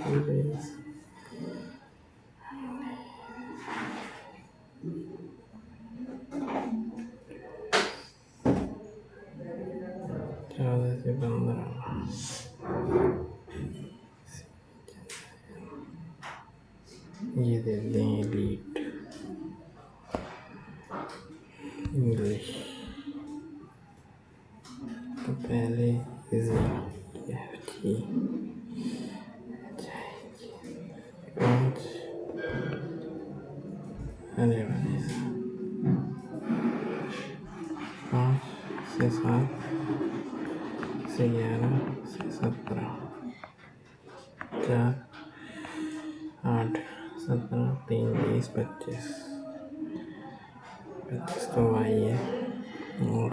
2 days. चौदह से 15 ये दे दें एलीट इंग्लिश। तो पहले इजी FG 5 अरे 5 से 7 से 11 से 17 4 8 17 3 20 25 तो y है और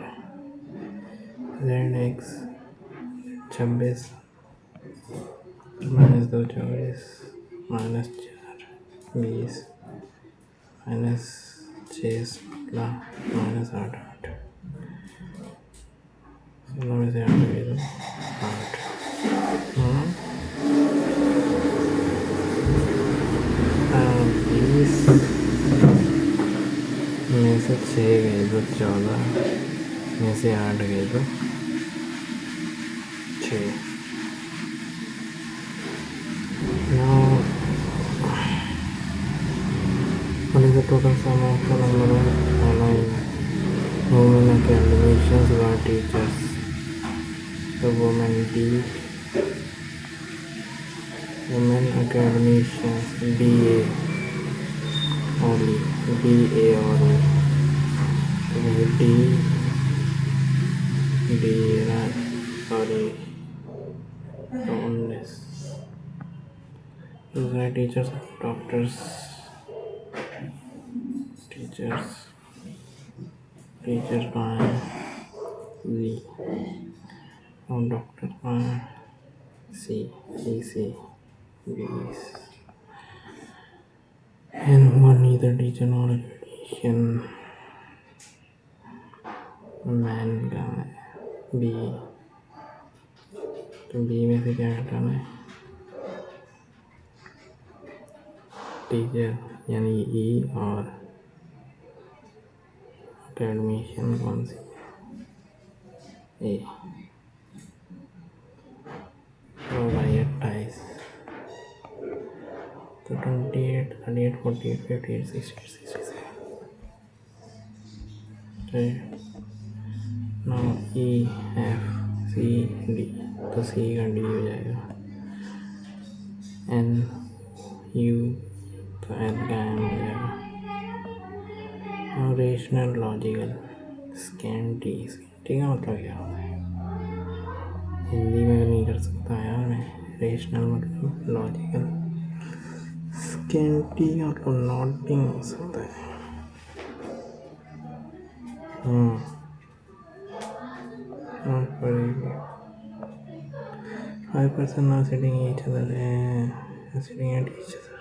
ZX 26 -2 24 -4 20 -6 16 -8 8 16 में से 8 गए तो 8 20 में से 6 गए तो 14 में से 8 गए तो 6। Now what is the total sum of the number of following women academicians who are teachers? The women academicians BA only those are teachers, doctors, teachers कहाँ है Z और डॉक्टर कहाँ है C B's and one neither teacher nor academician man कहाँ है B। तो B में से क्या हटाना है टीचर यानी E और एकेडमिशियन कौन सी ए। तो भाई 28 तो 28 38 48 58 68 67 now E F C D तो C का D हो जाएगा N U तो L का M हो जाएगा और रेशनल लॉजिकल स्कैंटी का मतलब क्या होता है हिंदी में नहीं कर सकता यार मैं। रेशनल मतलब लॉजिकल, स्कैंटी मतलब नॉट भी हो सकता है। 5% now sitting each other sitting at each other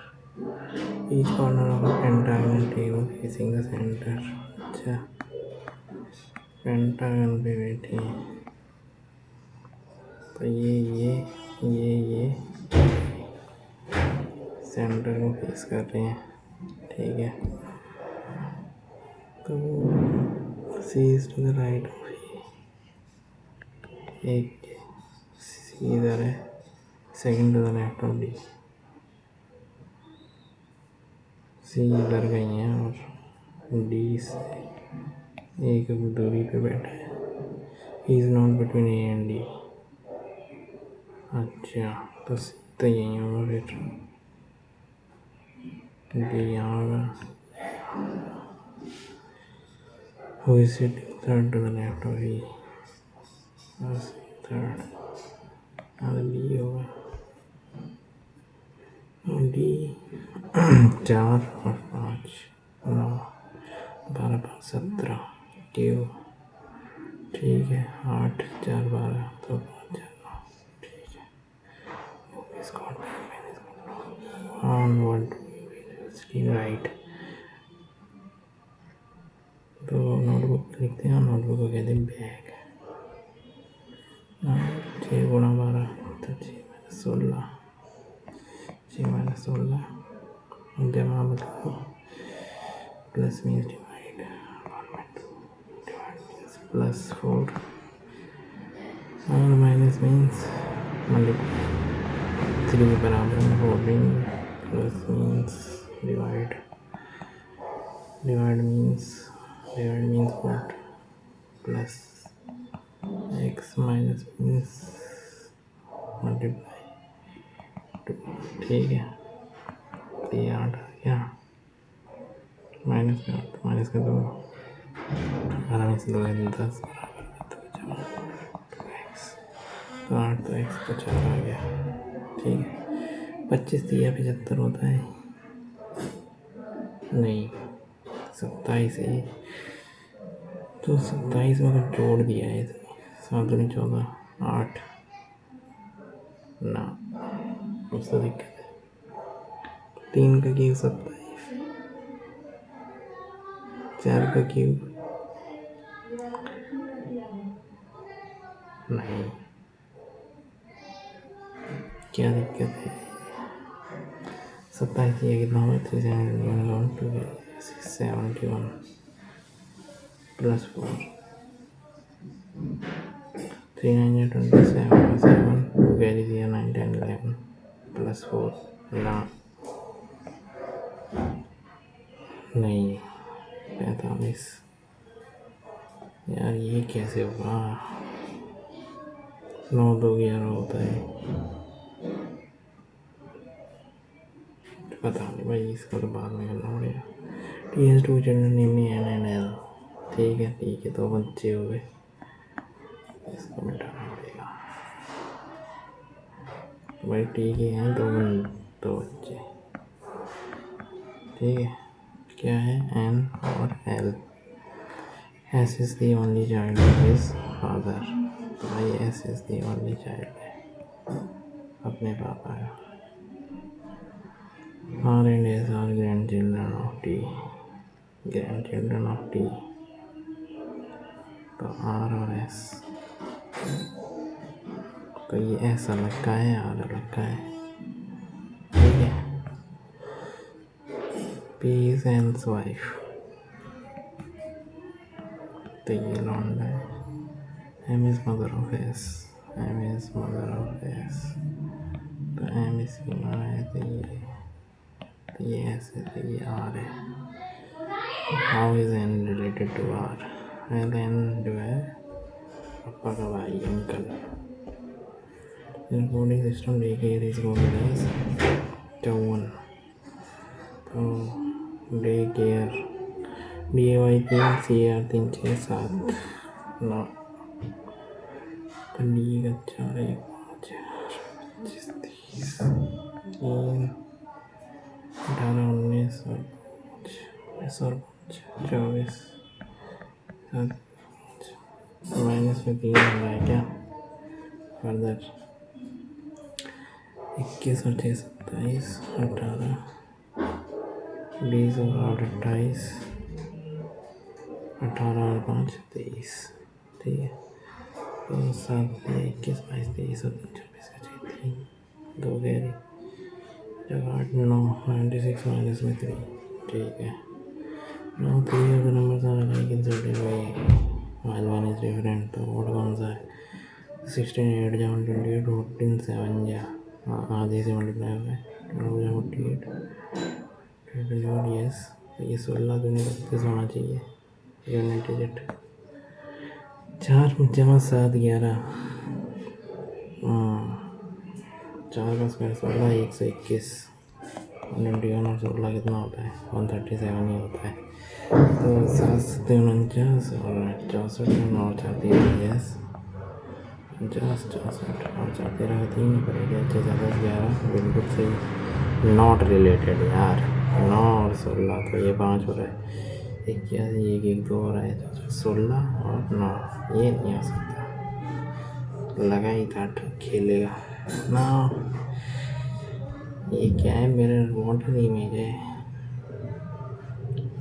each corner of a pentagonal table facing the center। अच्छा पेंटागन पे बैठे हैं तो ये सेंटर को फेस कर रहे हैं ठीक है। तो C is to the right of एक C इधर है second to the left of D। C इधर गई है और D से एक दूरी पे बैठा है। He is not between A and D। अच्छा तो C तो यहीं होगा फिर D यहाँ होगा। Who is sitting third to the left of E और C third और D होगा D 4 और 5 9 12 5 17 क्यों ठीक है 8 4 12 तो 5 4 9 ठीक है। राइट तो नोटबुक लिखते हैं नोटबुक को कहते हैं बैग। 6 × 12 तो 6 - 16 16 जमा बताओ प्लस मीन्स डिवाइड प्लस 4 और माइनस मीन्स मल्टीप्लाई 3 के बराबर 14 plus means divide means what plus x minus means multiply 2 ठीक है। तो ये 8 आ गया माइनस का 2 18 से 2 है 10 तो 8 तो x तो 4 आ गया ठीक है। 25 दिया 75 होता है नहीं 27 है तो 27 में अगर जोड़ दिया है इसने 7 दूनी 14 8 ना उससे दिक्कत है 3 का क्यूब 27 4 का क्यूब नहीं क्या दिक्कत है 27 ये कितना होगा 371 प्लस 4 327 7 कैरी दिया 9 10 11 प्लस 4 ना नहीं 45 यार ये कैसे होगा 9 2 11 होता है पता नहीं भाई इसका तो बाद में करना पड़ेगा TS2 चैनल नेम में NNL ठीक है तो बच्चे हो गए इसको मिटाना पड़ेगा भाई ठीक है दो बच्चे ठीक है क्या है N और L S is the only child of his father तो भाई S is the only child है अपने पापा का R and S are grandchildren of T तो R और S तो ये S अलग का है R अलग का है ठीक है P is N's wife तो ये लौंडा है M is mother of S तो M इसकी माँ है तो ये S है तो ये R है How is N related to R N जो है पापा का भाई अंकल रिकॉर्डिंग सिस्टम लेके इस गोल्ड एस 54 तो डे केयर DAY 3 CR 3 6 7 9 तो डी का 4 1 5 25 30 3 18 19 और 24 माइनस में 3 हो रहा है क्या फर्दर 21 और 6 27 18 20 और 8 28 18 और 5 23 ठीक है तो 7 21 22 23 और 24 का 3 2 गैरी जब 8 9 96 माइनस में 3 ठीक है 9 3 और नंबर सारा लेकिन सर्टेन वही while one is different तो वोट कौन सा है 16 8 जाओ 28 14 7 जा आधे से मल्टीप्लाई हो गए 48 21 यस ये 16 दूनी 32 होना चाहिए यूनिट डिजिट 4 जमा 7 11 4 का स्क्वायर 16 121 21 और 16 कितना होता है 137 ही होता है तो 7 49 और 64 और 4 यस 50 64 और 4 13 का 3 पड़ेगा 6 7 11 बिल्कुल सही नॉट रिलेटेड यार 9 और 16 तो ये 5 हो रहा है 81 1 1 2 हो रहा है 16 और 9 ये नहीं आ सकता लगा ही था खेलेगा ना ये क्या है मेरा वाटर इमेज है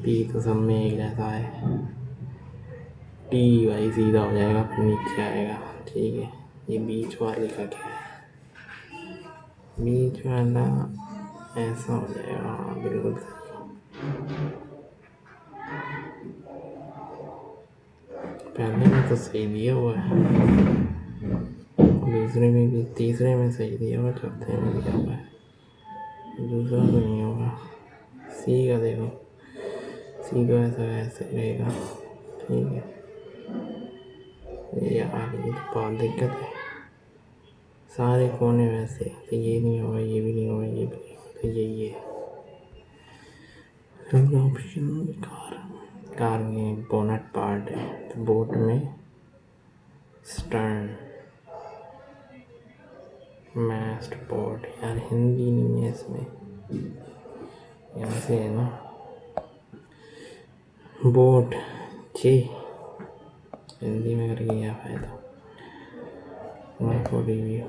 पी तो सब में एक जैसा है टी भाई सीधा हो जाएगा फिर नीचे आएगा ठीक है ये बीच वाले का क्या है बीच वाला ऐसा हो जाएगा। हाँ बिल्कुल पहले में तो सही दिया हुआ है, दूसरे में भी, तीसरे में सही दिया हुआ, चौथे में दिया हुआ है, दूसरा तो नहीं होगा। सी का देखो, सी तो ऐसा वैसे रहेगा। ठीक है यार, ये तो बहुत दिक्कत है, सारे कोने वैसे, तो ये नहीं होगा, ये भी नहीं होगा, ये भी नहीं होगा, तो यही है ऑप्शन। कार में बोनट पार्ट है, तो बोट में स्टर्न, मैस्ट पोर्ट। यार हिंदी नहीं है इसमें, यहाँ से है ना, बोट छी, हिंदी में करके क्या फ़ायदा। मार्को रिव्यू,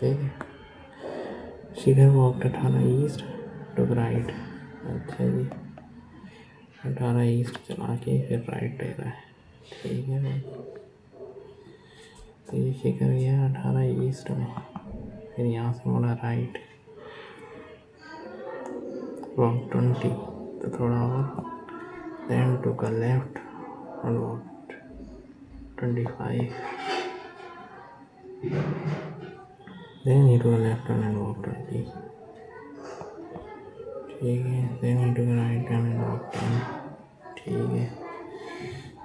ठीक है। शिखर वॉक 18 ईस्ट टुक राइट। अच्छा जी, 18 ईस्ट चला के फिर राइट ले रहा है, ठीक है भाई। तो ये शिखर गया 18 ईस्ट में, फिर यहाँ से मुड़ा राइट, वॉक 20, तो थोड़ा और, देन टुक अ लेफ्ट और walk 25, then he took a left turn and walked 20, ठीक है। then he took a right turn and walked 10, ठीक है।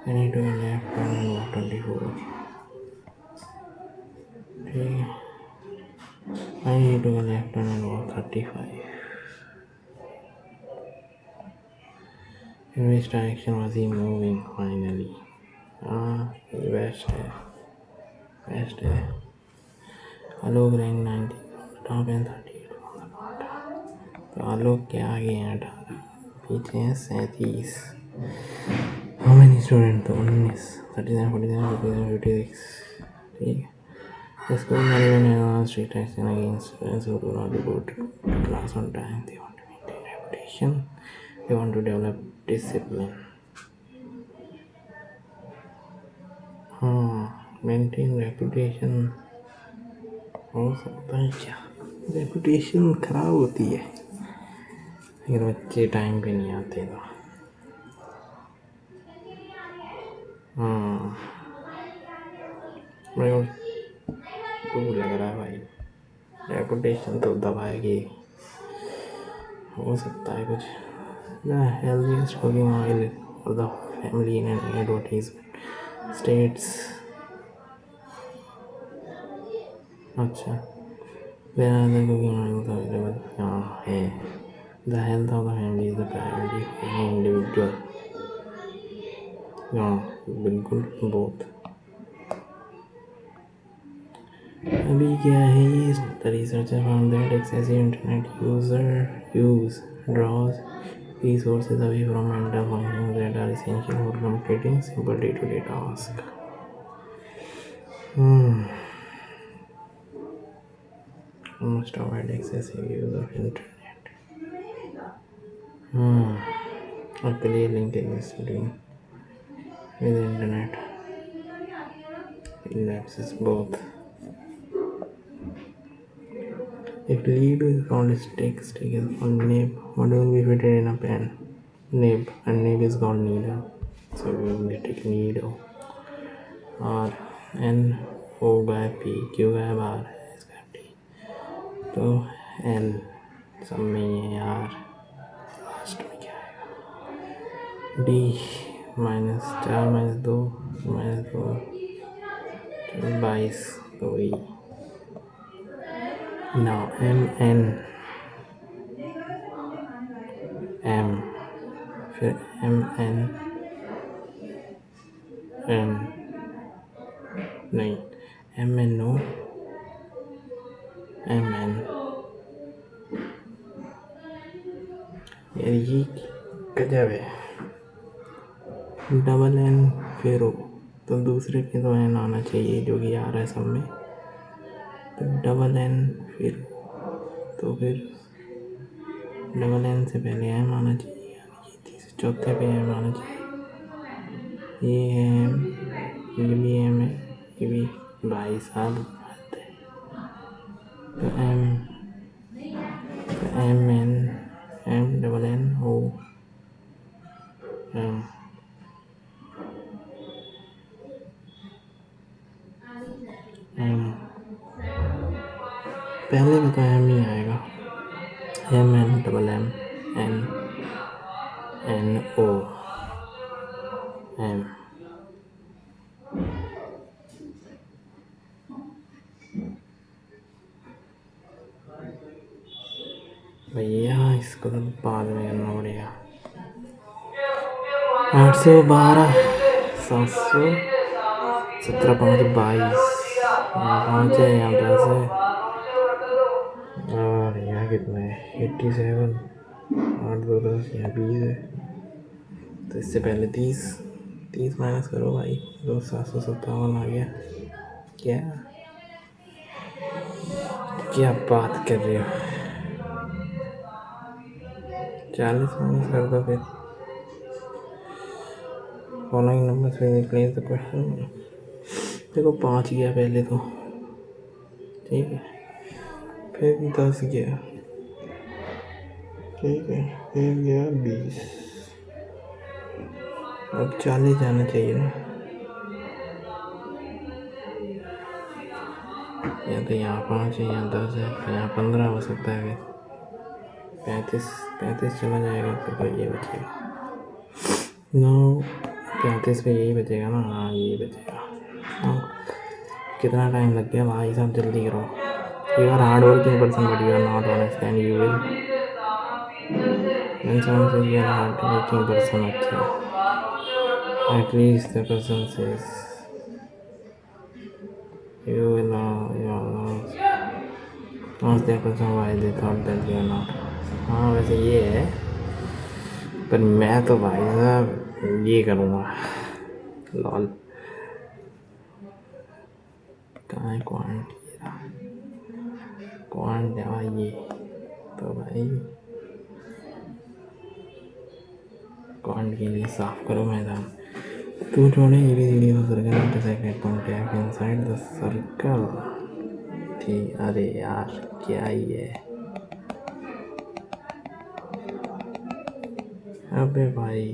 then he took a left turn and walked 24, ठीक है। then he took a left turn and walked 35, in which direction was he moving finally? ये waste है, waste है। Alok rank 90 top and 38 from the bottom, तो आलोक के आगे हैं 18, पीछे हैं 37। How many student? तो 19, 37, 47, 57, 56, ठीक है। The school management has announced strict action against students who do not report to class on time. They want to maintain reputation. They want to develop discipline. Maintain reputation हो सकता है क्या? Reputation खराब होती है अगर बच्चे टाइम पे नहीं आते तो। मेरे को लग रहा है भाई, रेपुटेशन तो दबाएगी, हो सकता है कुछ। The healthiest cooking oil for the family in an advertisement states, अच्छा, where are the cooking oils available? हाँ है। The health of the family is the priority for any individual. हाँ बिल्कुल, बोथ। अभी क्या है, the researcher found that excessive internet use draws resources away from mental functions that are essential for completing simple day-to-day tasks. Must avoid excessive use of internet. A clear link exists between with internet. Elapses both. If lead is called stick is called nib. What will be fitted in a pen? Nib, and nib is called needle. So we will take needle. R N O by P Q by R S by T. तो L सब में ये यार, last में क्या आएगा? D -4 -2 -2 22, तो वही। Now M N M, फिर M N N, नहीं, M N O M N, यार ये गजब है। डबल N फिर O, तो दूसरे के तो N आना चाहिए जो कि आ रहा है सब में, तो डबल N फिर O, तो फिर डबल N से पहले M आना चाहिए, ये तीसरे चौथे पे M आना चाहिए, ये है M, ये भी M है, ये भी, भाई साहब तो M पहले भी तो एम ही आएगा, MN NNO एम। भैया इसको तो बाद में करना पड़ेगा। 812 717 5 22 5 है यहाँ 10 है और यहाँ कितना है 87 8 2 10 यहाँ 20 है। तो इससे पहले 30 माइनस करो भाई, 757 आ गया। क्या क्या बात कर रहे हो, 40 माइनस कर दो फिर। फॉलोइंग नंबर से रिप्लेस द क्वेश्चन। देखो 5 गया पहले तो, ठीक है, फिर 10 गया, ठीक है, फिर गया 20, अब 40 जाना चाहिए ना। या तो यहाँ 5 है, यहाँ 10 है, यहाँ 15 हो सकता है, 35 चला जाएगा तो ये बचेगा 9। 35 पे यही बचेगा ना, हाँ यही बचेगा। कितना टाइम लग गया भाई साहब, जल्दी करो। You are hard working person but you are not honest and you will you are hard working person. अच्छा, at least the person says you will ask that person why they thought that you are not। हाँ वैसे ये है, पर मैं तो भाई साहब ये करूँगा, लॉल। कहाँ है क्वांट ये तो भाई क्वांट के लिए साफ करो मैदान। तू छोड़े ये भी सीढ़ी हो circle intersect contact inside the circle थी। अरे यार क्या ही है, अबे भाई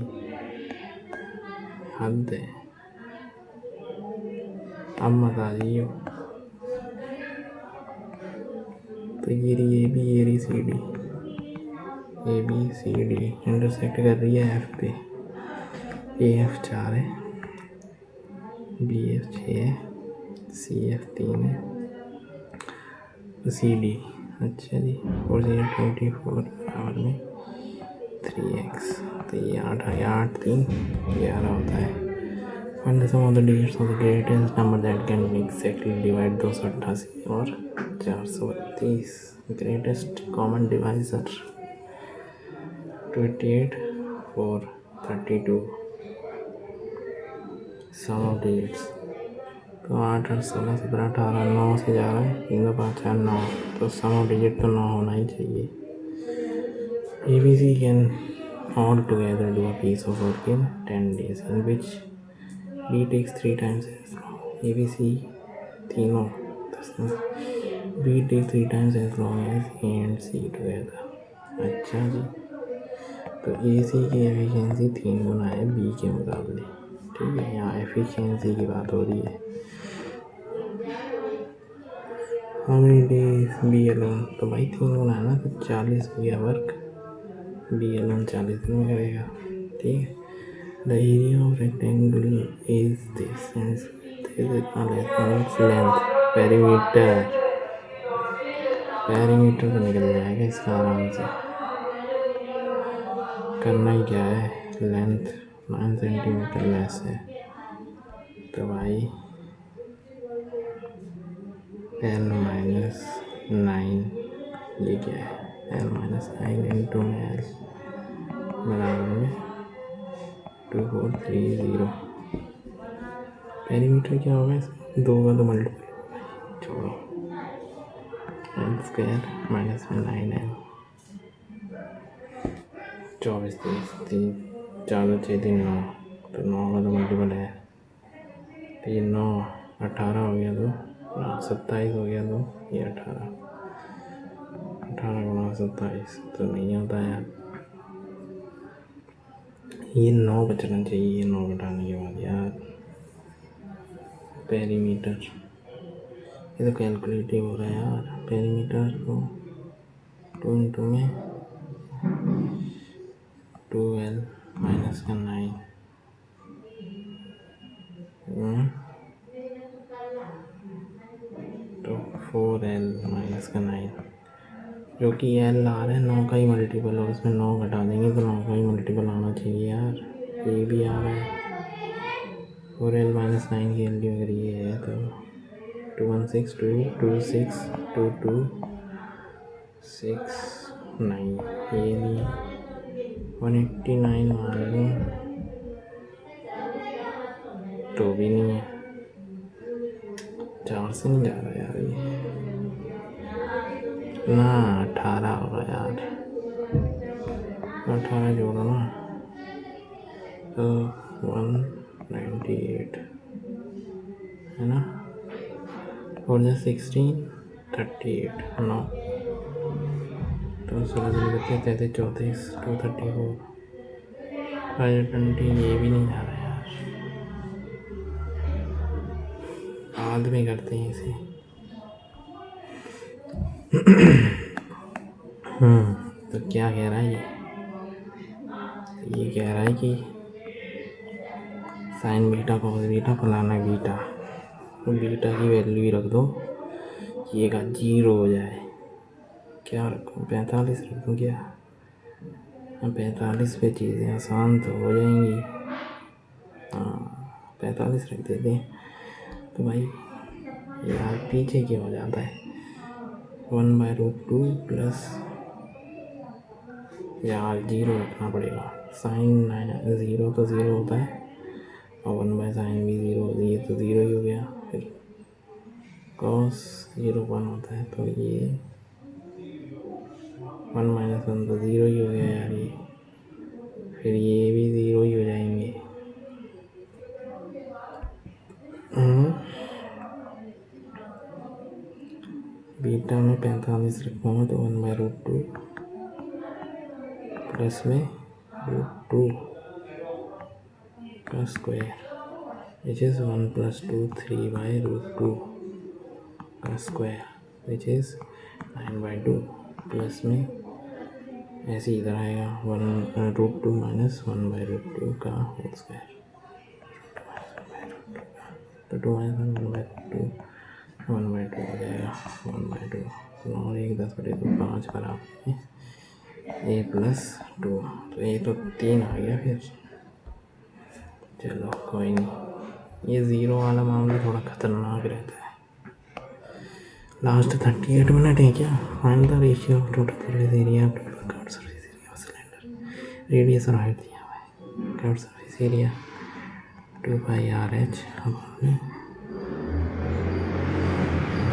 हद है, अब मत आ जाइयो। तो ये रही सी डी इंटरसेक्ट कर रही है एफ पे, AF 4 है, BF 6 है, CF 3 है, CD। अच्छा जी, और ये 24 आवर में 3x, तो ये 8 3 11 होता है। Find the sum of the digits of the greatest number that can exactly divide 288 और 432। Greatest common divisor 28 4 32। Sum of digits तो 8 8 16 17 18 9 से जा रहा है, 3 2 5 4 9, तो सम ऑफ डिजिट तो 9 होना ही चाहिए। ABC can all together do a piece of work in 10 days in which B takes 3 times as long। ABC तीनों B takes 3 times as long as A and C together। अच्छा जी, तो AC की efficiency 3 गुना है B के मुकाबले, ठीक है। यहाँ एफिशिएंसी की बात हो रही है। How many days B alone, तो भाई 3 गुना है ना, तो 40 हो गया वर्क, B अलोन 40 दिन में करेगा, ठीक है। The area of rectangle is this and its width is इतना less than its length। Perimeter तो निकल जाएगा इसका आराम से। करना ही क्या है, लेंथ 9 सेंटीमीटर लेस है, तो भाई L-9 ये क्या है, L-9 इंटू L बराबर में 2430। पेरीमीटर क्या होगा इसका, 2 का तो मल्टीपल छोड़ो, L स्क्वायर माइनस में 9L 24 3 4 6 3 9, तो 9 का तो मल्टीपल है, तो ये 9 18 हो गया, तो 27 हो गया, तो ये 18 गुणा 27 तो नहीं आता यार, ये 9 बचना चाहिए, ये 9 घटाने के बाद यार। पेरीमीटर ये तो कैलकुलेटिव हो रहा है यार। पेरीमीटर को 2 इंटू में 2l माइनस का 9 तो 4l माइनस का 9 जो कि l आ रहा है 9 का ही मल्टीपल और उसमें 9 घटा देंगे तो 9 का ही मल्टीपल आना चाहिए यार। ये भी आ रहा है 4l माइनस 9 की वैल्यू अगर ये है तो 21622262269 ये नहीं 189 मान लूँ तो भी नहीं है। 4 से नहीं जा रहा यार ये ना 18 होगा यार। 18 जोड़ो ना तो 198 है ना। 4 16 38 9 तो 16 33 34 234 520 ये भी नहीं जा रहा यार। बाद में करते हैं इसे। तो क्या कह रहा है ये कह रहा है कि साइन बीटा कॉस बीटा फलाना बीटा तो बीटा की वैल्यू ही रख दो ये का 0 हो जाए। क्या रखूँ 45 रख दूँ क्या। 45 पे चीज़ें आसान तो हो जाएंगी। हाँ 45 रख देते हैं तो भाई यार पीछे क्या हो जाता है 1/√2 प्लस यार 0 रखना पड़ेगा। साइन 0 तो 0 होता है और 1/sin भी 0 ये तो 0 ही हो गया। फिर cos 0 1 होता है तो ये 1 - 1 तो 0 ही हो गया यार ये। फिर ये भी 0 ही हो जाएंगे। बीटा में 45 रखूँगा तो 1/√2 प्लस में √2 का स्क्वायर which is 1 + 2 3/√2 का स्क्वायर which is 9/2 प्लस में ऐसे इधर आएगा 1√2 माइनस 1/√2 का होल स्क्वायर तो 2 - 1/2 1/2 हो जाएगा 1/2 और 1 10/2 5 बराबर में a + 2 तो ये तो 3 आ गया। फिर चलो कोई नहीं ये 0 वाला मामला थोड़ा ख़तरनाक रहता है। लास्ट 38 मिनट है क्या। Find the ratio of total surface area curve surface area of cylinder radius और हाइट दिया हुआ है। कर्व सर्फेस एरिया 2πRh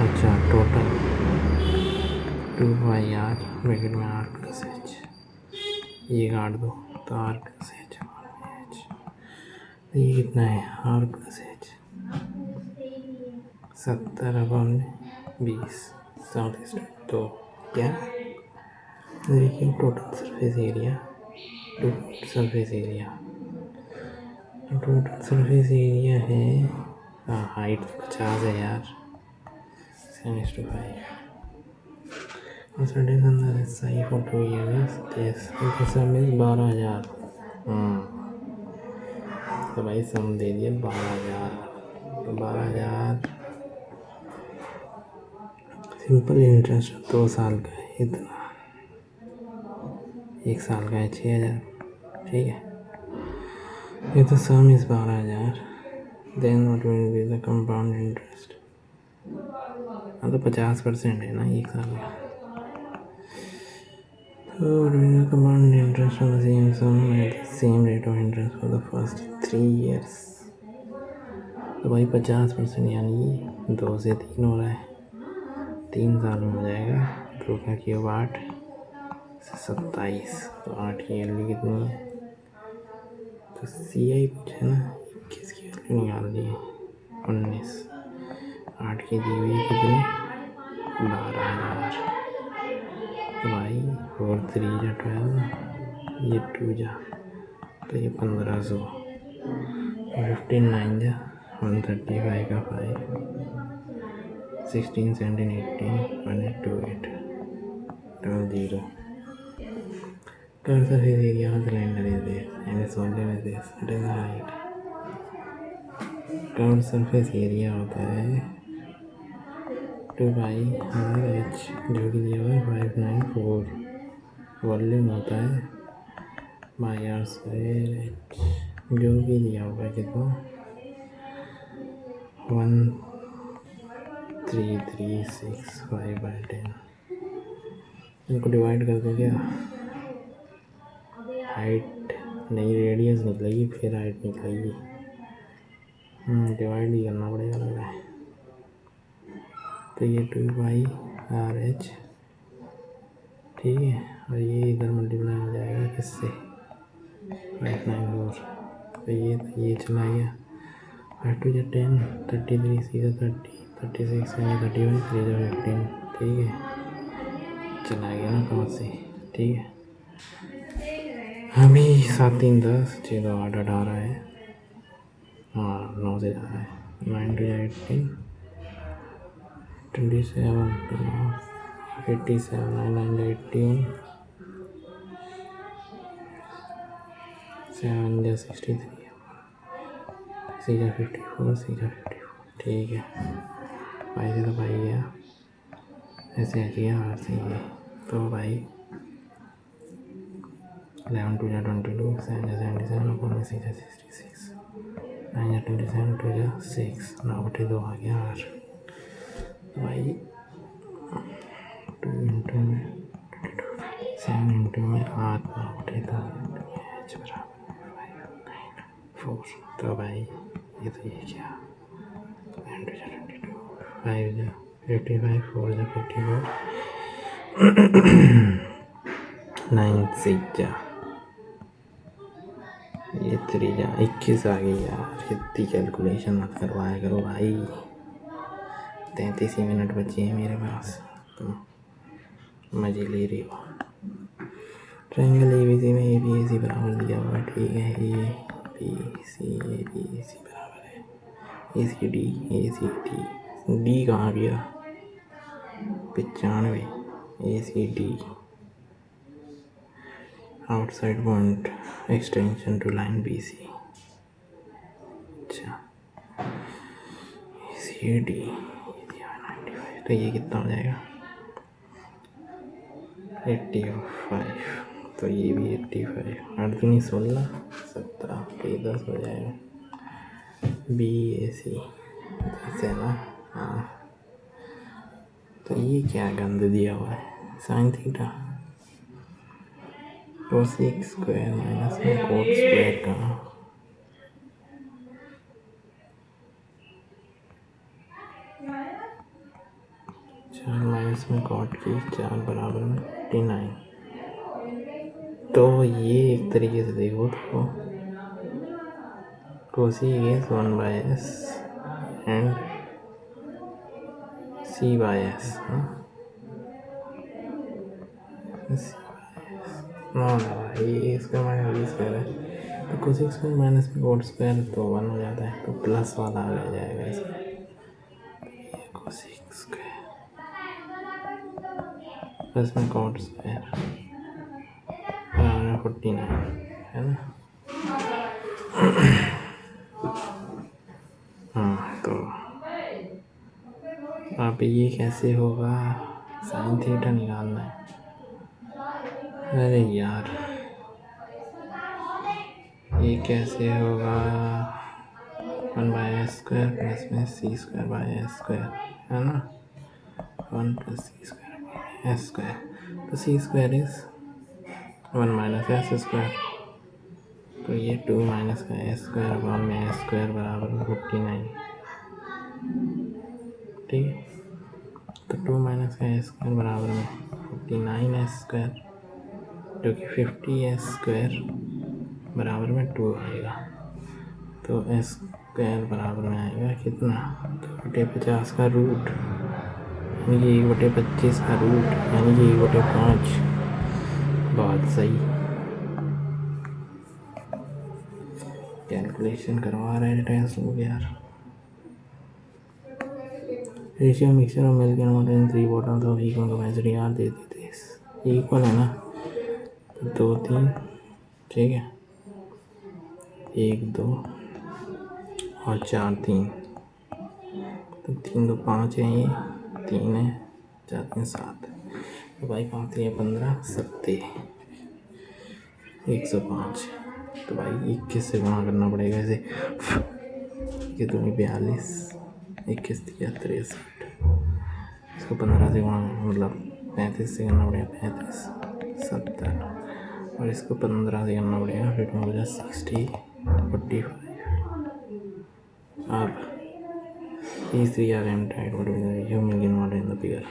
अच्छा टोटल 2πr ब्रैकेट में r + h ये काट दो तो r + h ये कितना है r + h 70/20 34 तो क्या देखिए total surface area total surface area है। हाइट 50 है यार 7:5 सही फोटो ये है 12,000 तो भाई सम दे दिए 12,000 तो 12,000 सिंपल इंटरेस्ट 2 साल का है इतना 1 साल का है 6,000 ठीक है। ये तो sum is 12,000 then what will be the compound interest हाँ तो 50% है ना 1 साल का तो compound interest on the same sum at the same rate of interest for the first 3 years तो भाई 50% यानी 2 से 3 हो रहा है 3 साल में हो जाएगा 2 का क्यूब 8 27 तो 8 की वैल्यू कितनी है तो CI पूछे ना 21 की वैल्यू निकाल दी 19 8 की दी हुई कितनी 12,000 तो भाई 4 3 जा 12 ये 2 जा तो ये 1,500 15 9 जा 135 का 5 16, 17, 18, 1, 8, 2, 8, 12, 0. Curve surface area of the cylinder is this, and its volume is this. It is the height. Curved surface area होता है 2 पाई आर एच, जो कि दिया हुआ है 594. वॉल्यूम होता है बाई आर स्क्वायर एच, जो कि दिया हुआ है कितना 1335/10. इनको डिवाइड कर दो क्या, हाइट नहीं रेडियस निकलेगी फिर हाइट निकलेगी, डिवाइड ही करना पड़ेगा लग रहा है. तो ये 2 पाई आर एच, ठीक है, और ये इधर मल्टीप्लाई हो जाएगा किससे 594. तो ये चला गया 5 2 10, 33 सीधा 30, 36 31, 3 15, ठीक है, चला गया ना कौन से, ठीक है. अभी 7 3 10 6 2 8 18 है, हाँ 9 से जा रहा है. 9 2 18, 27 87, 9 9 18, 7 63, सीधा 54, सीधा 54, ठीक है. भाई से तो भाई गया, ऐसे किया आर से ये, तो भाई 11 2 22, 7 77, ऊपर में सीधा 66, 9 27, 2 6, 9/2 आ गया आर. भाई 2 इंटू में 7 इंटू में 8, 9/2 एच बराबर 5 9 4. तो भाई ये तो ये क्या 5 55, 4 54, 9 6 ये 3 21 आ गई यार. इतनी कैलकुलेशन मत करवाया करो भाई. 33 मिनट बचे हैं मेरे पास, तो मज़े ले रही हो. ट्रायंगल ABC में ABAC बराबर दिया हुआ, ठीक है. ABC बराबर है ACD ACD. D कहाँ गया 95, ACD outside point extension to line BC. अच्छा ACD 95, तो ये कितना हो जाएगा 85. तो ये भी 85, 8 दूनी 16, 17, तो ये 10 हो जाएगा. BAC 10 है ना, हाँ. तो ये क्या गंद दिया हुआ है sine theta cosec square minus में कोट स्क्वायर का, चार माइनस में कॉट की 4 बराबर में 59. तो ये एक तरीके से देखो तो cosec is 1/s and C/s. ये स्क्वायर माइनस बी स्क्वायर है, तो कोसेक स्क्वायर माइनस में कोट स्क्वायर तो 1 हो जाता है, तो प्लस वाला आ जाएगा इसमें. कोसेक स्क्वायर प्लस में कोट स्क्वायर 49 है ना. हाँ, तो अब ये कैसे होगा, साइन थीटा निकालना है. अरे यार ये कैसे होगा 1/s स्क्वायर प्लस में C/s स्क्वायर है ना, 1 + C² s². तो C² इज 1 - s स्क्वायर, तो ये 2 - s² अपॉन में s² बराबर 49, ठीक है. तो 2 - s² बराबर में 49s², जो कि 50s² बराबर में 2 आएगा. तो s² बराबर में आएगा कितना 2/50 का रूट, यानी कि 1/25 का रूट, यानी कि 1/5. बहुत सही कैलकुलेशन करवा रहे हैं टेस्ट लोग यार. Ratio mixture of milk and water in 3 bottles of equal capacity are दे देते हैं। इक्वल है ना, तो 2 3, ठीक है, 1 2 और 4 3, तो 3 2 5 है, ये 3 है, 4 3 7, तो भाई 5 3 15 70 105। तो भाई 21 से गुणा करना पड़ेगा इसे, कि तुम्हें 42, 21 दिया 63, इसको 15 से गुणा मतलब 35 से करना पड़ेगा, 35 70, और इसको 15 से करना पड़ेगा, फिर हो जाए 60 45। अब these three are emptied, what will the human gain water in the figure?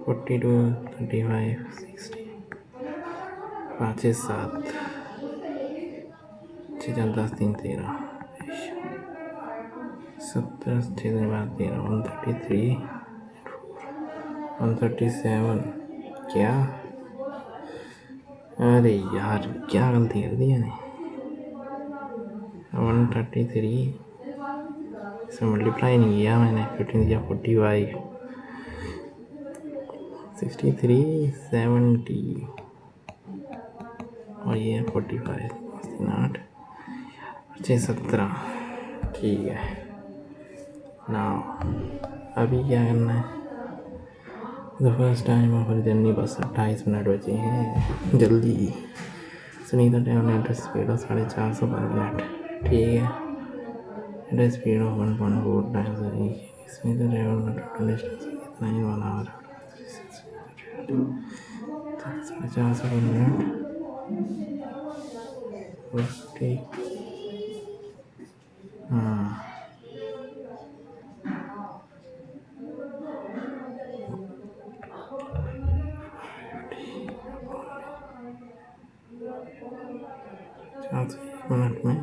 42 35 60, 5 6 7 6 4 10 3 13 70 6 13 133 137। क्या, अरे यार क्या गलती कर दी मैंने, 133 से मल्टीप्लाई नहीं किया मैंने, 15 दिया 45 63 70 और ये 45 8 6 17। ठीक है ना, अभी क्या करना है, the first time of journey, बस 28 मिनट बचे हैं, जल्दी सुनीता टैबलेट स्पीड ऑफ 450 पर मिनट, ठीक है, at speed of 1.4 times, Sunita tablet total distance कितना ही 1 आवर, 450 पर मिनट 50। हाँ मिनट में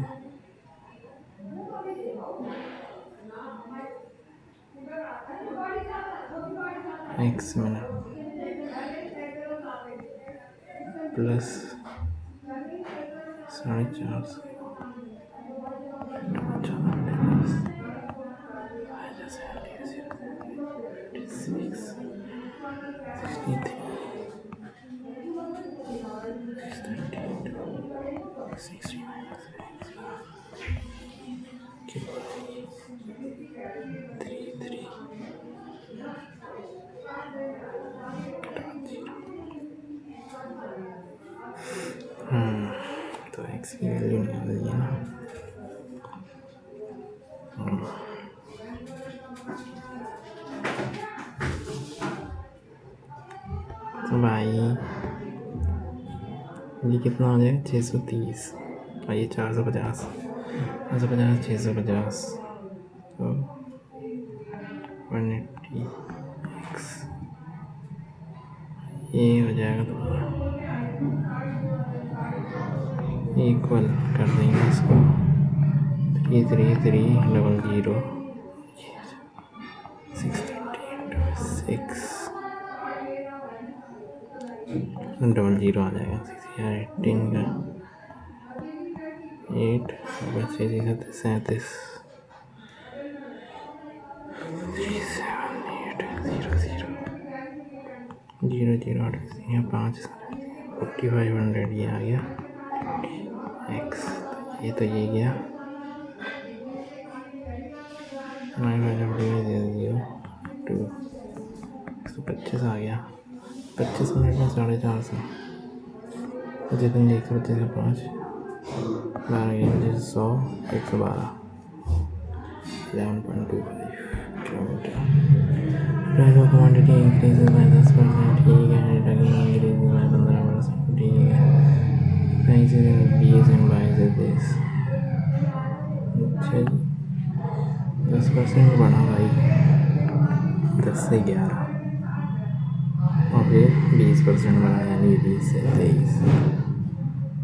x मिनट प्लस 450 तो x की वैल्यू निकाल लिया ना, तो भाई ये कितना हो जाएगा 630 और ये 450 450 650, तो 180x ये हो जाएगा तुम्हारा, इक्वल कर देंगे इसको 33300 630 00 आ जाएगा, 18 का 8 37 0 5 4500 ये आ गया x, ये तो ये गया 125 आ गया, 25 मिनट में 450, जितने 125 का 5 12 100 112 11.25 kilometre. Price of quantity increases by 10%, ठीक है, रेट अगेन इंक्रीजेज बाय 15%, ठीक है, price increase and buys this, अच्छा 10% बढ़ा भाई, 10 से 11 और फिर 20% बढ़ा, यानी 20 से 23,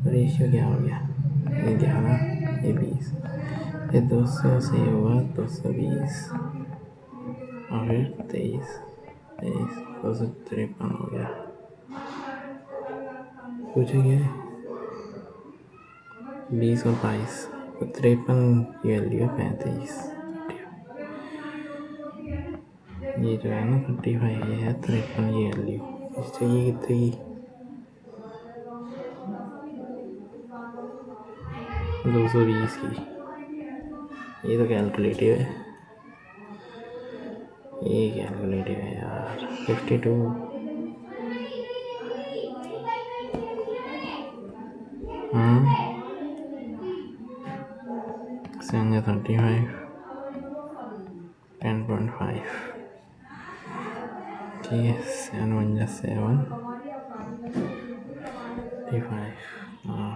रेशियो क्या हो गया, ये 11 ये 20, ये 200 से हुआ 220 और फिर 23 253 हो गया, कुछ क्या है 20 और 22 तो 53 की वैल्यू है 35, ये जो है ना 35 ये है 53 ये वैल्यू इस चाहिए कितनी 220 की। ये तो कैलकुलेटिव है, ये कैलकुलेटिव है यार। 52 7 35 10.5 ठीक है। 7 1 7 35 हाँ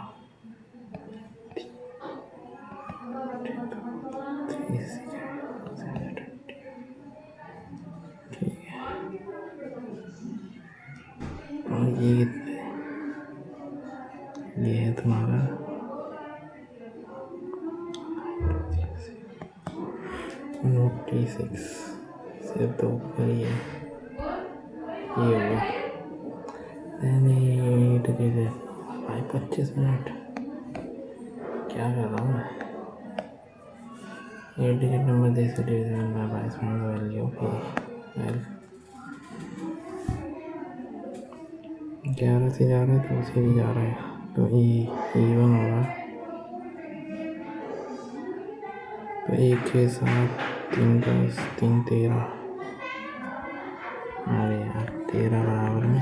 3 ठीक है। और ये कितने ये है तुम्हारा 46 सिर्फ तो ऊपर ही है ये होगा 25 मिनट क्या कर रहा हूँ मैं 8 डिजिट नंबर दे से division bye 22 minute value okay 11 से जा रहा है तो उसे भी जा रहा है तो E1 होगा तो 1 6 7 3 10 3 13 अरे यार 13 बराबर में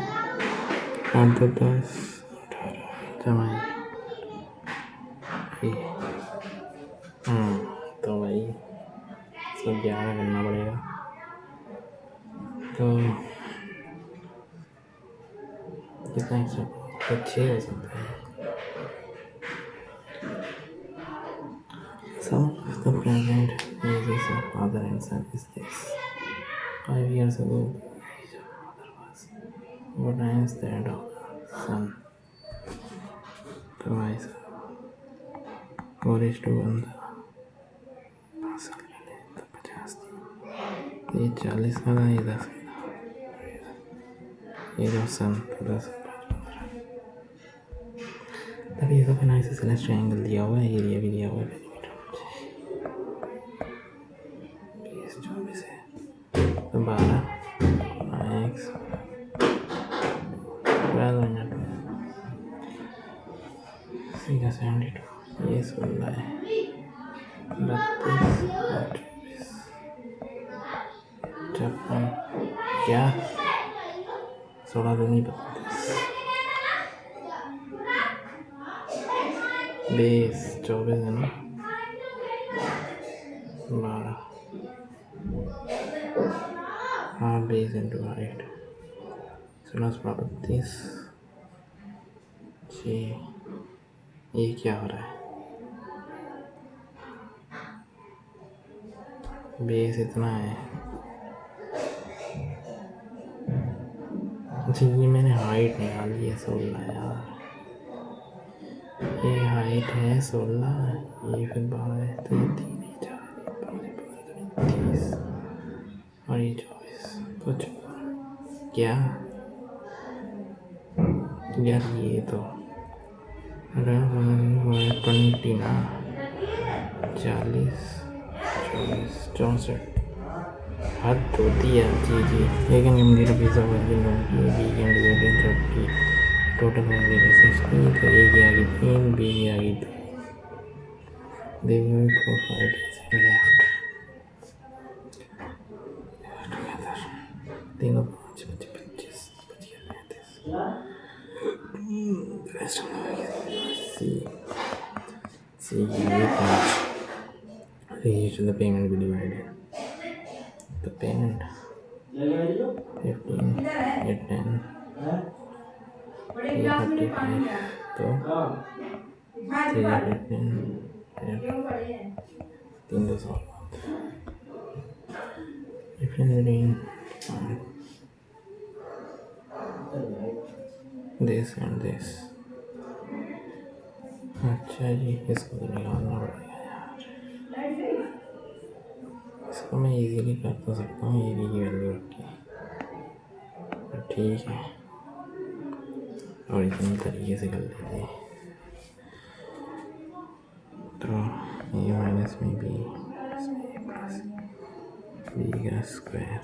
8 2 10 18 जमा तो भाई सब 11 करना पड़ेगा तो कितना हिस्सा तो 6 हो सकता है। Some of the present ages of father and son is this. 5 years ago, the age of father was 4 times that of the son. तो भाई साहब 4:1 था 5 साल पहले तो 50 थी ये 40 का था ये 10 का था ये जो सन तो 10 तभी ये तो आइसोसेलेस ट्रायंगल दिया हुआ है एरिया भी दिया हुआ है 24 है तो 12 x 12 मिनट सीधा 72 ये 16 है 32 और 54 क्या 16 तो नहीं 32 24 है ना 12 हाँ 20 इंटू 8 16 32 ये क्या हो रहा है बेस इतना है अच्छा ये मैंने हाइट निकाली है 16 यार ये हाइट है 16 ये फिर 12 है तो ये 3 ही 4 30 और ये 24 कुछ क्या यार ये तो 20 ना 40 24 64 हद होती है जी लेकिन complete piece of weekend waiting 30 total हो गई 60 तो ए की आ गई 3 बी की आ गई 2 देखो 4 5 6 लेफ्ट तीनों 5 25 रेस्ट सी ये 5 the payment will be divided the payment 15 8 10 35 तो 3 15 3 between this and this अच्छा जी इसको तो निकालना पड़ेगा यार इसको मैं इजीली कर तो सकता हूँ ये की वैल्यू रख के ठीक है और इतनी तरीके से कर लेते हैं तो ये माइनस में बी प्लस बी का स्क्वायर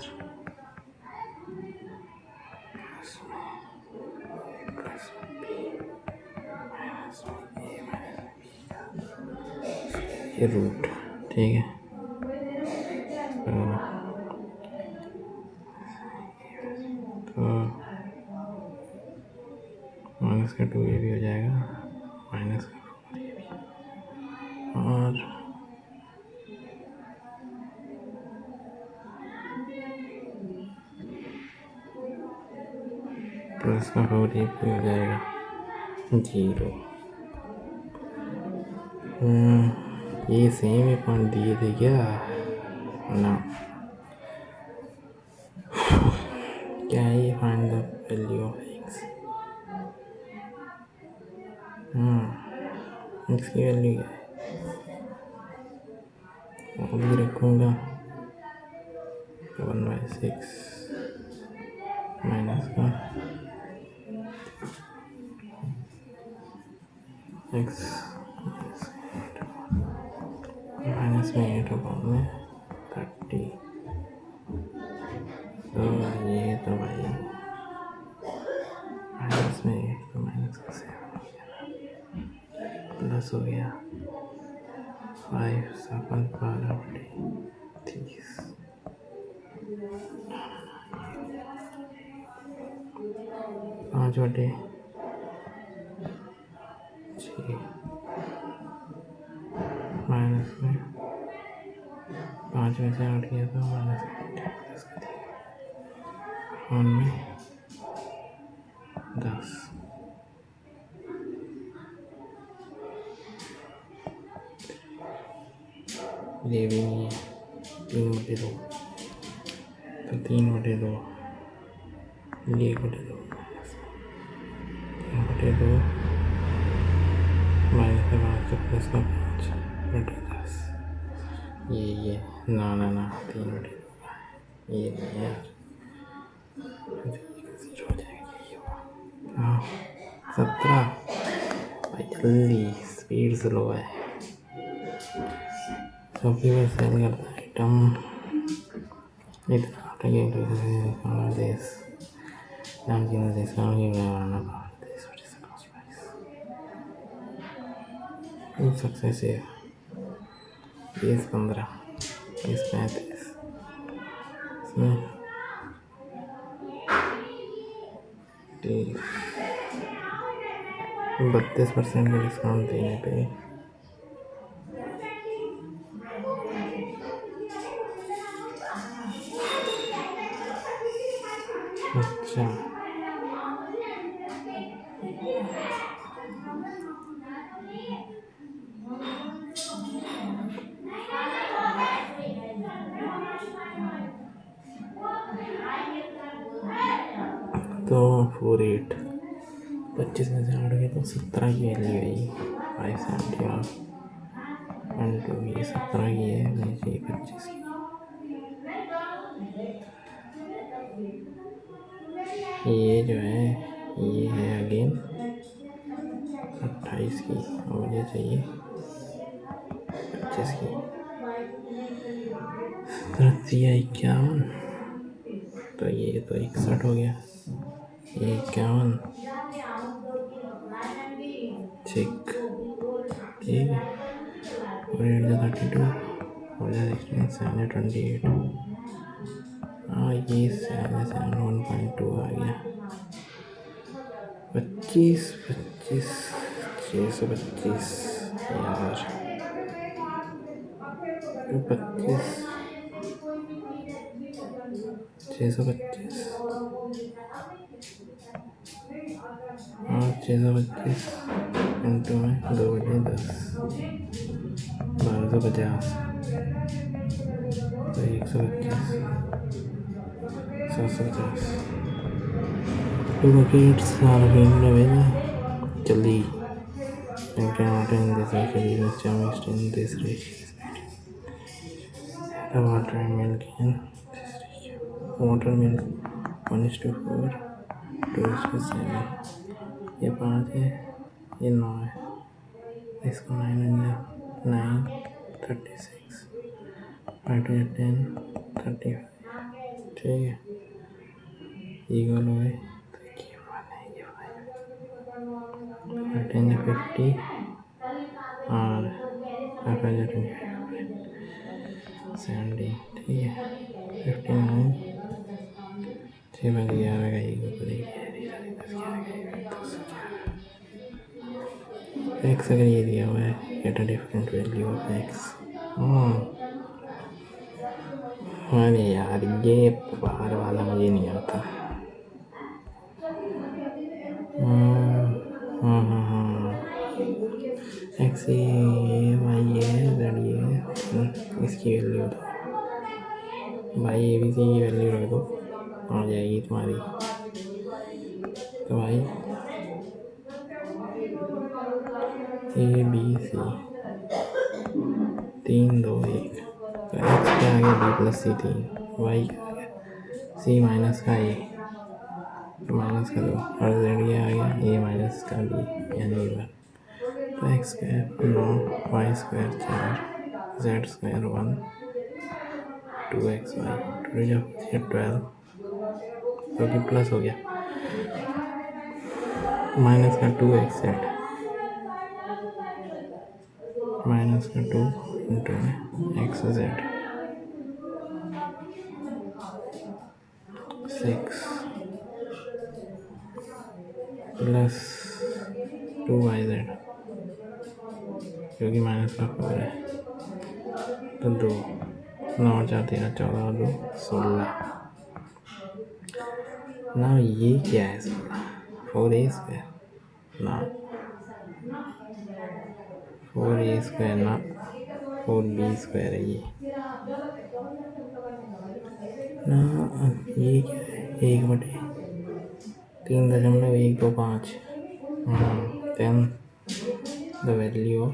ये रूट, ठीक है। तो माइनस का 2 ये भी हो जाएगा, माइनस का 4 ये भी, और प्लस का 4 ये भी हो जाएगा 0। ये सेम ही पॉइंट दिए थे क्या ना? क्या है ये? Find the value of x। x की वैल्यू क्या है? वो भी रखूँगा 1/6 माइनस का x माइनस में 8/30। तो ये तो भाई माइनस में 8 तो माइनस का 7 हो गया, प्लस हो गया 5 7 12 30 5/6 माइनस में 5 में से 8 गया तो माइनस में 10। ये भी नहीं है, 3/2 तो 3/2 ये 1/2 3/2 माइनस का 5 प्लस का 5/10। ये ना 3/2 ये नहीं यार, 0 हो जाएगा ये। हाँ 17 भाई, जल्दी, स्पीड स्लो है। सबकी वजह सेल करता है आइटम इतना हटेंगे देश नाम की देश सक्सेस है। 15 35 इसमें 32% का डिस्काउंट देने पे अच्छा तो 48 25 में से 8 गए तो 17 की वैल्यू आई 571 2 ये 17 की है, नीचे 25 की। ये जो है ये है अगेन 28 की और मुझे चाहिए 25 की। 51, तो ये तो 61 हो गया, ये 51 चेक, ठीक है। और 32 हो जाए 28। हाँ ये 1.2 आ गया 25 625 यार 25 625 और 625 इंटू में 2/10 1250 तो 125 750 2 buckets are being available. जल्दी you cannot in this ratio is chemist in this ratio. The water and milk in this ratio. Water milk 1:4 2:7. ये 5 है, ये 9 है, इसको 9 36 5 to 10 35, ठीक है। इक्वल हो गए तो ये 1 है, ये 5 10 50 और 70, ठीक है 59 6 बज गया होगा एक ऊपर एक एक्स अगर ये दिया हुआ है get a different value of x. अरे यार ये बाहर वाला मुझे नहीं आता। एक्स ये वाई है जेड ये है, इसकी वैल्यू दो भाई, ए बी सी की वैल्यू रख दो आ जाएगी तुम्हारी। तो भाई ए बी सी 3 2 1, तो एक्स क्या आ गया बी प्लस सी 3, वाई क्या आ गया सी माइनस का ए माइनस का 2 और जेड क्या आ गया ए माइनस का बी यानी 1। तो x square 9 y square 4 z square 1 2 x y 12 क्योंकि प्लस हो गया माइनस का 2 एक्स जेड माइनस का 2 into x z 6 plus 2 y z क्योंकि माइनस का 4 है तो 2 9 4 13 14 2 16 ना ये क्या है 16 4 ए स्क्वायर ना 4 ए स्क्वायर ना 4 बी स्क्वायर है ये ना। ये क्या है 1/3.125 then the value of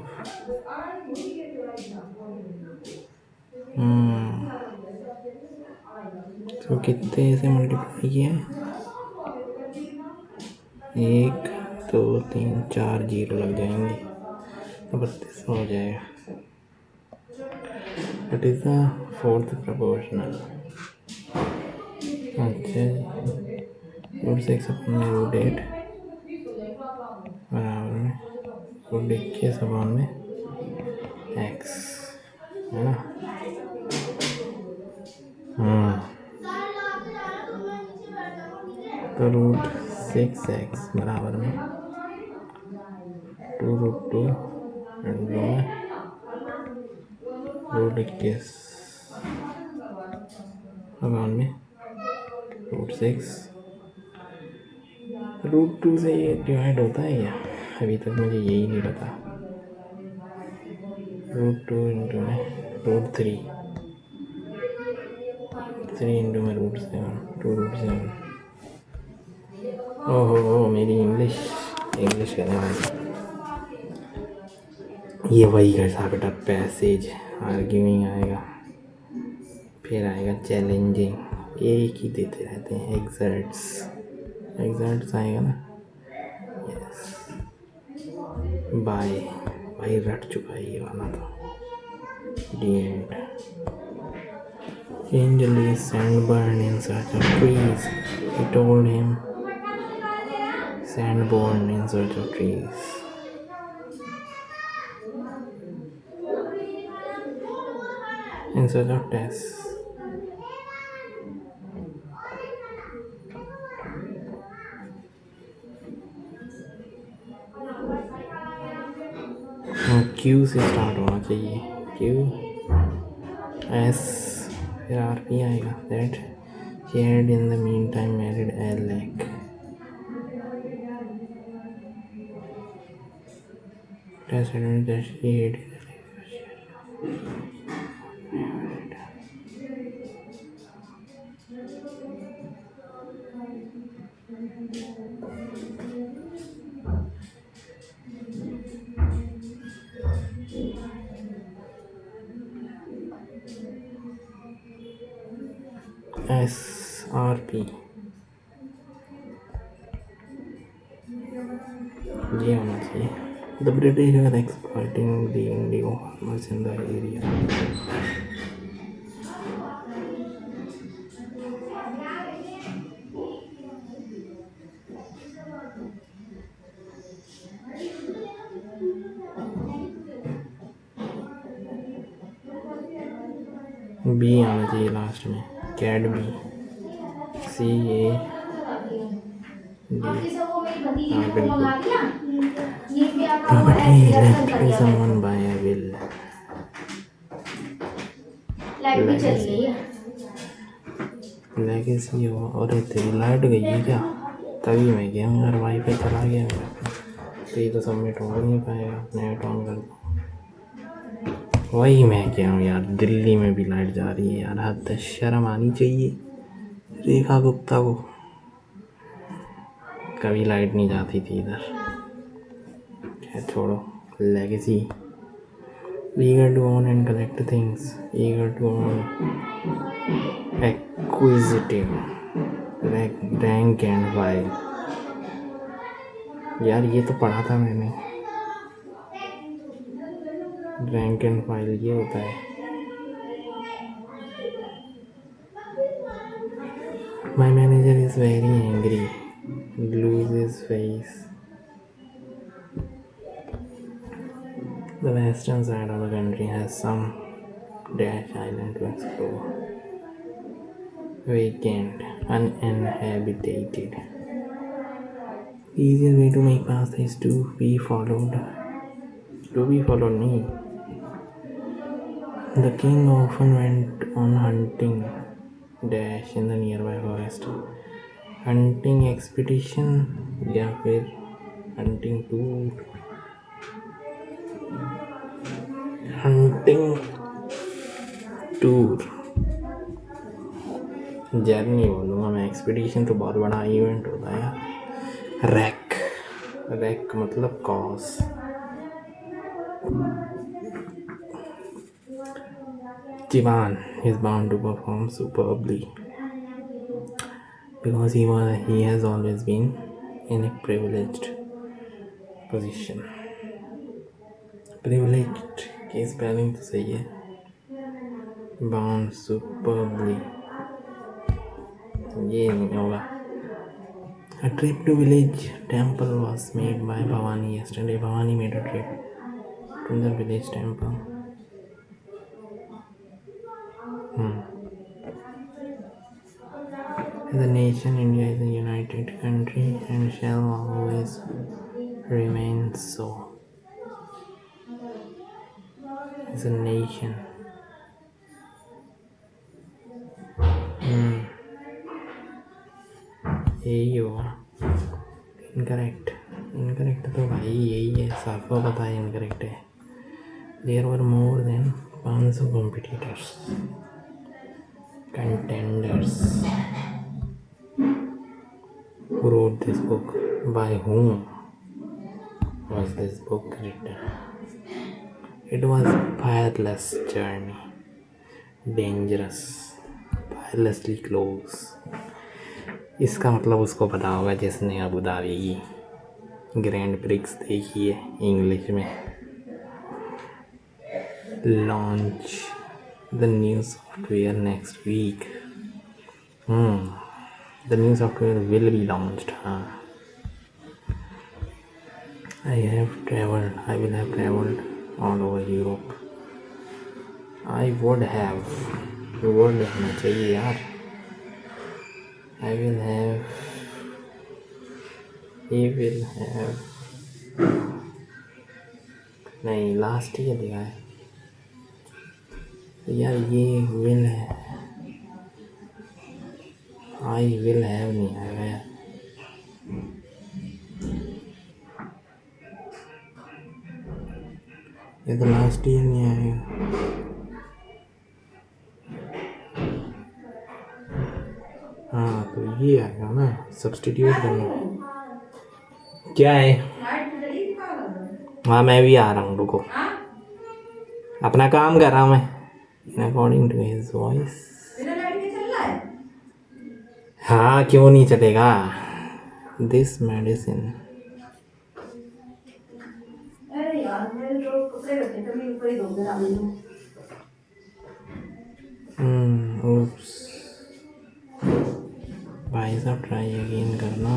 तो कितने से मल्टीप्लाई किया है 1 2 3 4 जीरो लग जाएंगे तो 32 हो जाएगा। What is the fourth proportional? अच्छा √6 अपॉन √8 बराबर में √21 अपॉन में एक्स है ना। तो √6x बराबर में 2√2 √21 अपॉन में √6 √2 से ये डिवाइड होता है क्या अभी तक मुझे यही नहीं पता। √2 इंटू में √3 इंटू में √7 2√7 ओहो मेरी इंग्लिश करने वाली ये वही कैसा बेटा पैसेज आर्ग्यूइंग आएगा फिर आएगा चैलेंजिंग एक ही देते रहते हैं एग्जर्ट्स आएगा ना। यस बाय भाई रट चुका है ये वाला तो deemed Angel is Sandborn in search of trees. He told him Sandborn in search of trees. In search of Tess. Q से स्टार्ट होना चाहिए Q S फिर RP आएगा that she had in the meantime married Alec. Tess admitted that she hated SRP ये होना चाहिए The British were exploiting the indigo farmers in the area. B आना चाहिए लास्ट में, कैड बी, CAD। हाँ बिल्कुल। Property left by someone by a will. Legacy हो। और तेरी लाइट गई है क्या? तभी मैं गया हूँ यार, वाईफाई चला गया मेरा, तो ये तो सबमिट हो नहीं पाएगा। नेट ऑन कर दो। वही मैं क्या हूँ यार, दिल्ली में भी लाइट जा रही है यार, हद शर्म आनी चाहिए रेखा गुप्ता को। कभी लाइट नहीं जाती थी इधर। खैर छोड़ो। Legacy, eager to own and collect things, eager to own, acquisitive, rank and file। यार ये तो पढ़ा था मैंने, रैंक एंड फाइल ये होता है। My manager is very angry, glues his face। The western side of the country has some dash island to explore, vacant, uninhabited। The easiest way to make pasta is to be followed me। The king often went on hunting dash in the nearby forest, hunting expedition या फिर hunting tour, hunting tour, journey बोलूँगा मैं, expedition तो बहुत बड़ा event होता है यार। रैक मतलब cause. Jivan is bound to perform superbly because he has always been in a privileged position। privileged की स्पेलिंग तो सही है, bound superbly ये नहीं होगा। A trip to village temple was made by Bhavani yesterday। Bhavani made a trip to the village temple। As a nation, India is a united country and shall always remain so। As a nation, यही होगा। Incorrect तो भाई यही है, सबको पता है incorrect है। There were more than 500 contenders who wrote this book। By whom was this book written? It was perilous journey, dangerous, perilously close। इसका मतलब उसको पता होगा जिसने अबू धाबी की ग्रैंड प्रिक्स देखी है इंग्लिश में। Launch the new software next week. The new software will be launched. हाँ, I will have traveled all over Europe। I would have, would होना चाहिए यार। I will have, he will have, नहीं last ही लिखा है यार, ये will है, I will have नहीं आएगा यार। ये तो लास्ट ईयर नहीं आएगा। हाँ तो ये आएगा ना, सब्सटीट्यूट करना। क्या है? हाँ मैं भी आ रहा हूँ, रुको, अपना काम कर रहा हूँ मैं। According to his voice. हाँ क्यों नहीं चलेगा। दिस मेडिसिन oops, भाई साहब ट्राई अगेन करना।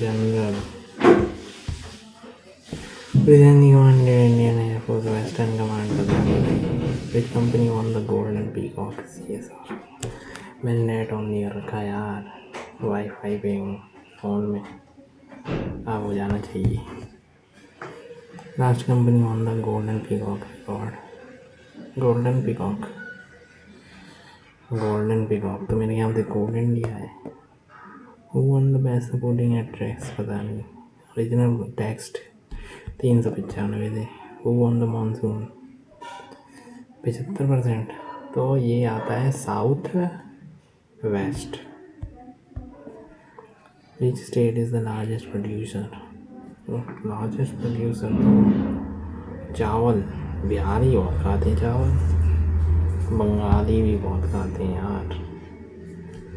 General Recently commanded Indian Air Force Western Command Pradhan. Which company won the Golden Peacock CSR? मैंने नेट ऑन नहीं रखा यार, वाईफाई पे हूँ फ़ोन में, अब हो जाना चाहिए। Last company on the golden peacock record, golden peacock तो मेरे ख्याल से कोल इंडिया है। Who one the best supporting actress पता नहीं। ओरिजिनल टेक्स्ट 395 थे। हु वन द मानसून 75%, तो ये आता है south west. Which state is the largest producer? Largest producer तो चावल, बिहारी बहुत खाते हैं चावल, बंगाली भी बहुत खाते हैं यार,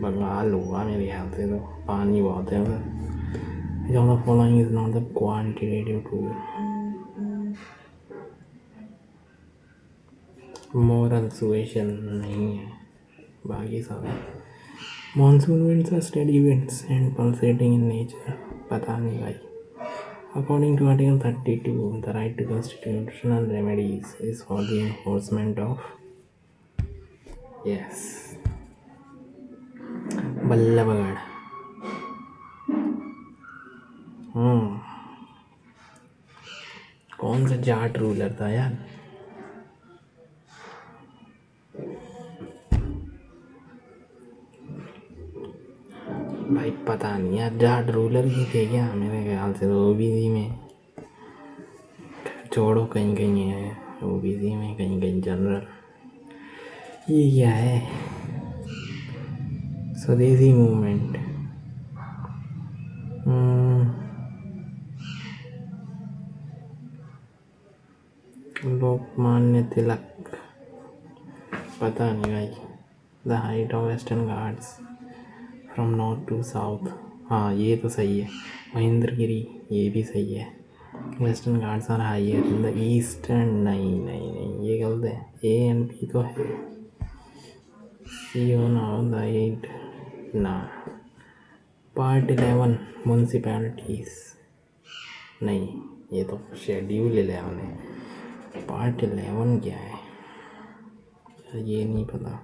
बंगाल होगा मेरे ख्याल से, तो पानी बहुत है उधर। Which of the following is not the quantitative tool? Moral suasion नहीं है, बाकी सब है। Monsoon winds are steady winds and pulsating in nature, पता नहीं भाई। According to Article 32, the right to constitutional remedies is for the enforcement of, yes, Ballabhgarh. कौन सा जाट रूलर था यार? भाई पता नहीं यार, जाट रूलर ही थे क्या? मेरे ख्याल से तो ओबीसी में, छोड़ो, कहीं कहीं है ओबीसी में, कहीं कहीं जनरल। ये क्या है? स्वदेशी मूवमेंट, लोकमान्य तिलक, पता नहीं भाई। The height of Western Ghats from north to south, हाँ ये तो सही है। महेंद्रगिरी, ये भी सही है। Western Ghats are higher in the eastern, नहीं नहीं नहीं, ये गलत है। ए एंड बी तो है। सी हो ना हो द 8 ना। पार्ट 11 म्यूनसिपैलिटीज, नहीं ये तो शेड्यूल 11 है। पार्ट 11 क्या है ये नहीं पता।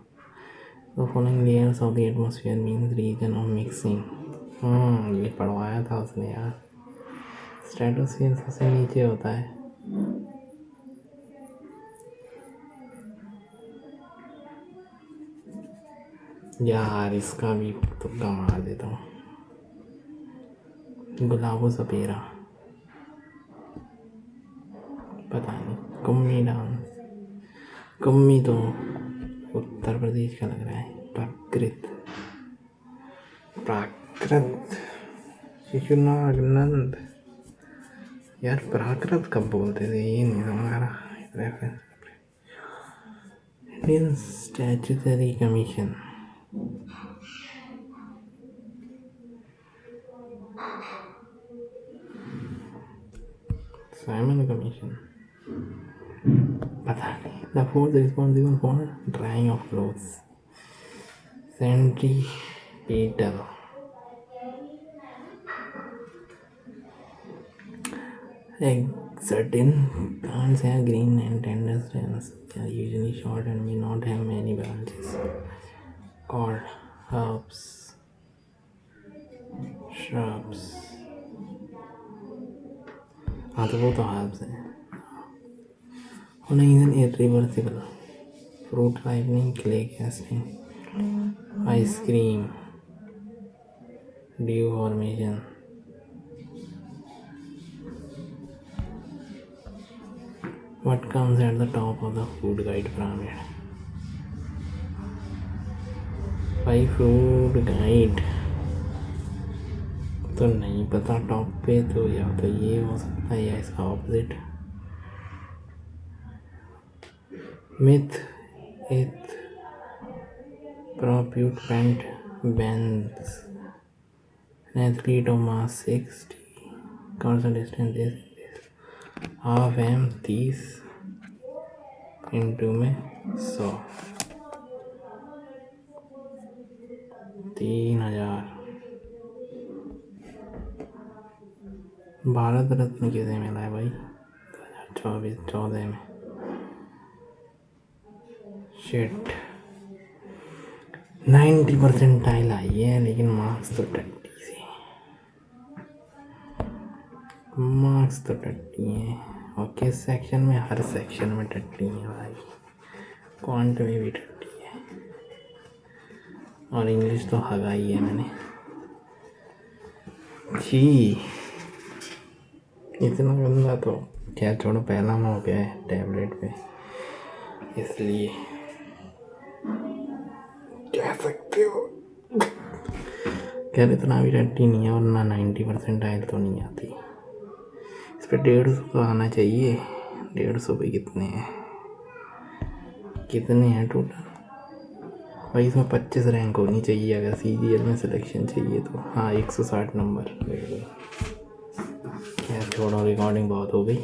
The following layers of the atmosphere means region of mixing, ये पढ़वाया था उसने यार। स्ट्रेटोस्फीयर सबसे नीचे होता है। यार इसका भी तुक्का मार देता हूँ। गुलाबो सपेरा, पता नहीं। कुम्मी डांस, कुम्मी तो उत्तर प्रदेश का लग रहा है। प्राकृत शिशुनाग नंद, यार प्राकृत कब बोलते थे ये नहीं समझ आ रहा। Indian statutory commission, Simon commission, पता नहीं। The force responsible for drying of clothes, centripetal. Certain plants have green and tender stems. They are usually short and may not have many branches. Called herbs, shrubs. हाँ तो वो तो herbs हैं। Holding is an irreversible fruit ripening, clay casting, ice cream, dew formation. What comes at the top of the food guide pyramid? By food guide तो नहीं पता। Top पे तो या तो ये हो सकता है या इसका ऑपोजिट। मिथ इथ प्रोप्यूट पेंट बेंस, an athlete of mass 60 covers a distance is half m 30 into में 100, 3000। भारत रत्न किसे मिला है भाई? 14 में शिट 90 परसेंटाइल आई है, लेकिन मार्क्स तो टट्टी है। और किस सेक्शन में? हर सेक्शन में टट्टी है भाई, क्वांट में भी टट्टी है, और इंग्लिश तो हगा ही है मैंने जी। इतना गंदा तो क्या छोड़ो, पहला में हो गया है टैबलेट पे, इसलिए कह सकते हो। खैर इतना भी टट्टी नहीं है, और ना 90 परसेंटाइल तो नहीं आती। इस पर 150 तो आना चाहिए। 150 पे कितने हैं टोटल भाई? इसमें 25 रैंक होनी चाहिए अगर CGL में सिलेक्शन चाहिए तो। हाँ 160 नंबर। क्या छोड़ो, रिकॉर्डिंग बहुत हो गई।